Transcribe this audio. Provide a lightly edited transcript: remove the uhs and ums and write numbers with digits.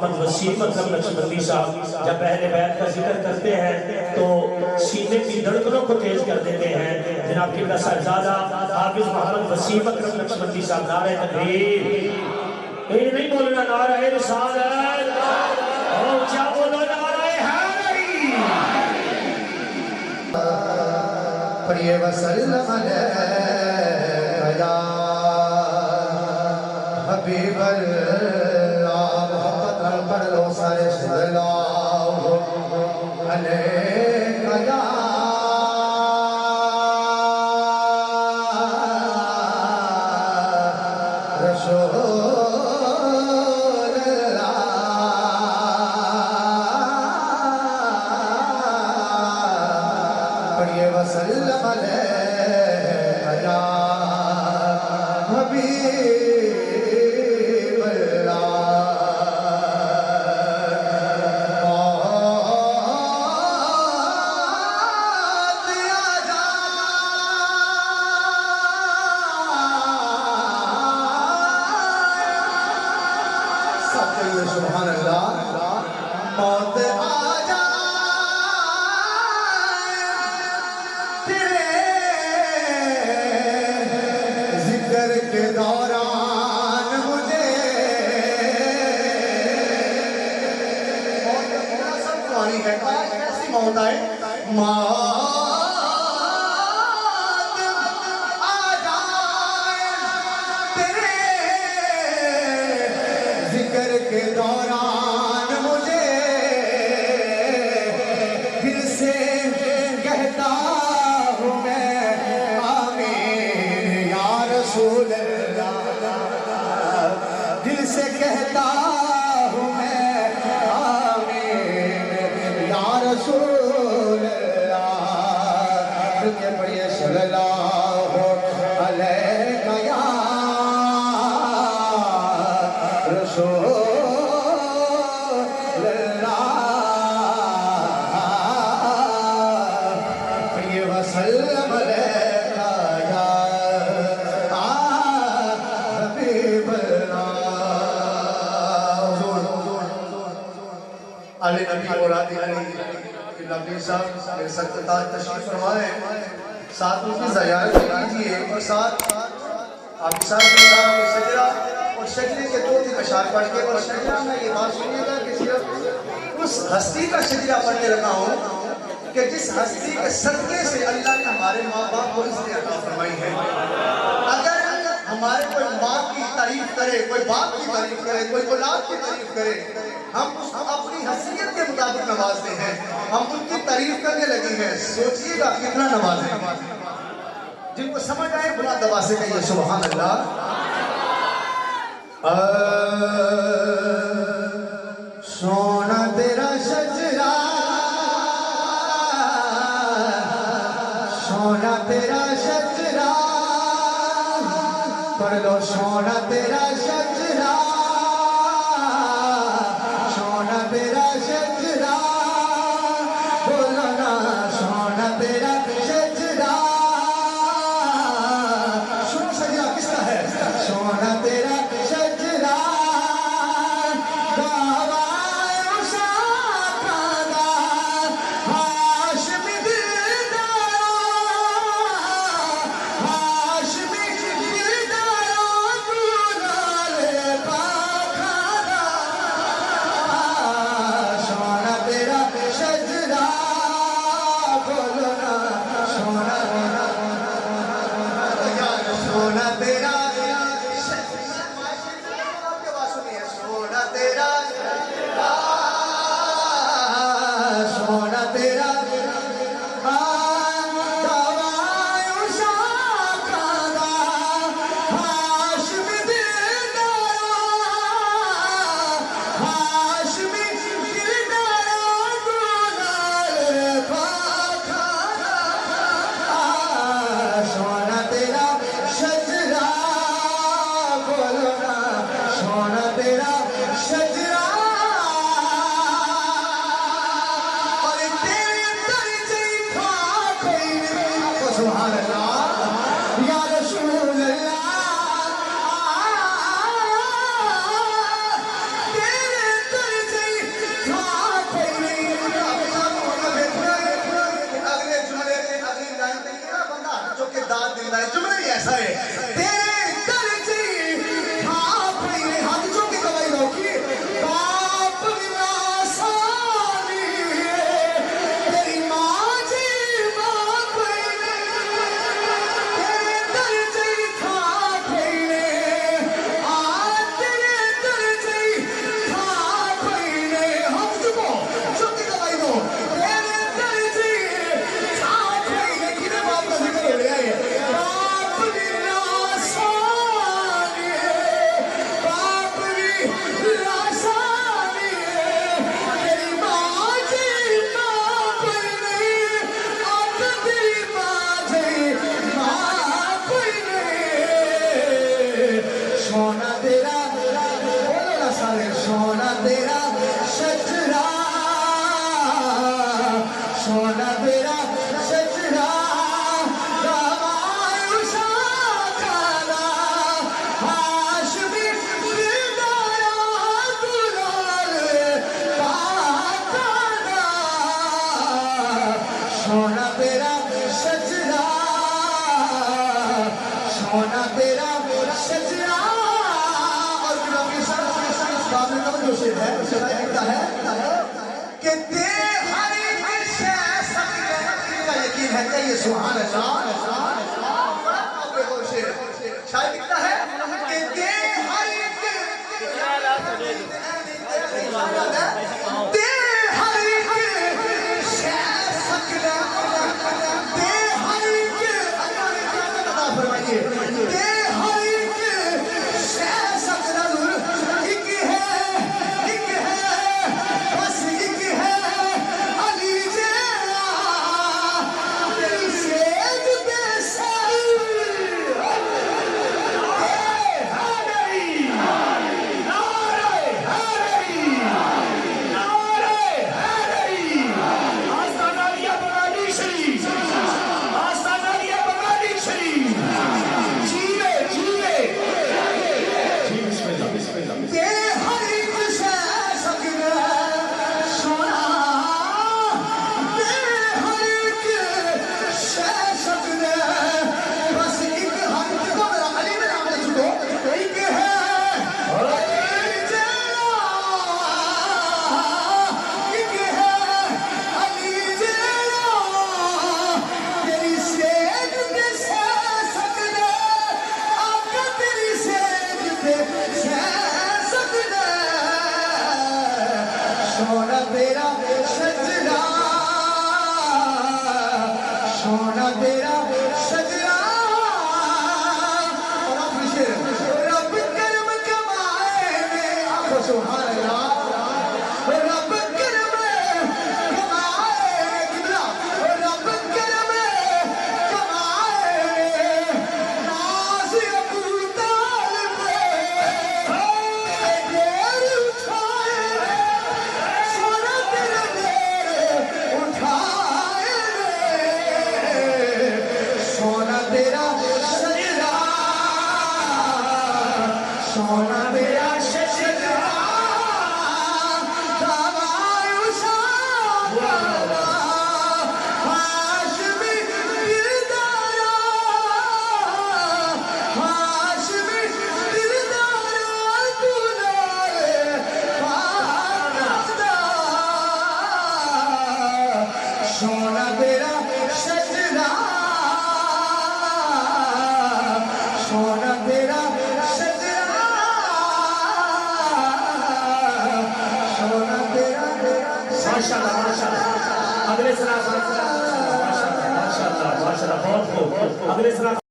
मोहम्मद वसीम अकरम नक्शबंदी साहब जब पहले बैत का जिक्र करते हैं तो सीने की धड़कनों को तेज कर देते हैं। जनाब किबला साहिबजादा हाफिज मोहम्मद वसीम अकरम नक्शबंदी साहब नारे तकबीर, ये नहीं बोलना नारे रिसालत, और क्या बोलो नारे हैदरी। प्रिय वसल्लम अलैका हबीब अल्लाह, मोहब्बत पढ़ लो सारे सल्लल्लाहु अलैका या रसूल अल्लाह। प्रिय वसल्लम अलैका या हबीब सुभान अल्लाह। मौत आ जाए तेरे जिक्र के दौरान मुझे, मौत सब तुम्हारी है, कैसी मौत आए, मौत आ जाए तेरे जिक्र के दौरान मुझे, दिल से कहता हूँ मैं आमीन या रसूल अल्लाह, दिल से कहता हूँ मैं आमीन या रसूल अल्लाह। के पढ़िए सल्लल्लाहु अलैका या रसूल अली नबी औलाद अली नबी साहब मेरे सत्ताज तशरीफ फरमाए, साथ उनकी ज़ियारत कीजिए और साथ आप साहब के शजरा और शजरे के दो तीन अशार पढ़ के, और शजरा में ये बात सुनिएगा कि सिर्फ उस हस्ती का शजरा पढ़ने लगा हूँ कि जिस हस्ती के सदके से अल्लाह ने हमारे माँ बाप को इसलिए अता फरमाई है। अगर हमारे कोई माँ की तारीफ करे, कोई बाप की तारीफ करे, कोई औलाद की तारीफ करे, हम अपनी हसीयत के मुताबिक नवाजते हैं, हम उनकी तारीफ करने लगे हैं, सोचिएगा कितना नवाजें। जिनको समझ आए बुला दबा से कहिए सुभान अल्लाह। सोना तेरा शजरा, सोना तेरा शजरा, पढ़ लो सोना तेरा शजरा, सोना तेरा शजरा, बोलो ना सोना तेरा शजरा। सुनो शजरा किसका है, सोना तेरा शजरा, जो शेर है शायर लिखता है कि दे हर एक शे का यकीन है क्या ये सुभान अल्लाह। शायर लिखता है कि दे हर एक दे हर एक शे सकना दे हर एक अल्लाह फरमाइए दे हर एक शे सकना एक है बस एक है अली जेरा दिल से बेसर सोना तेरा सजना सोना तेरा सजना रब कर्म कमाए में आखो सुभान अल्लाह रब कर्म कमाए किबला रब कर्म कमाए नाज अबू तालिब देर उठाए सोना तेरा देर उठाए सोना तेरा सजना सोना तेरा सजना तमायुसा हाशमी दिलदारा हाशमी दिलदारा दुलारे पादा सोना तेरा सजना सोना तेरा सजना सोना तेरा माशाल्लाह माशाल्लाह अगले सलाह माशाल्लाह माशाल्लाह बहुत खूब अगले सलाह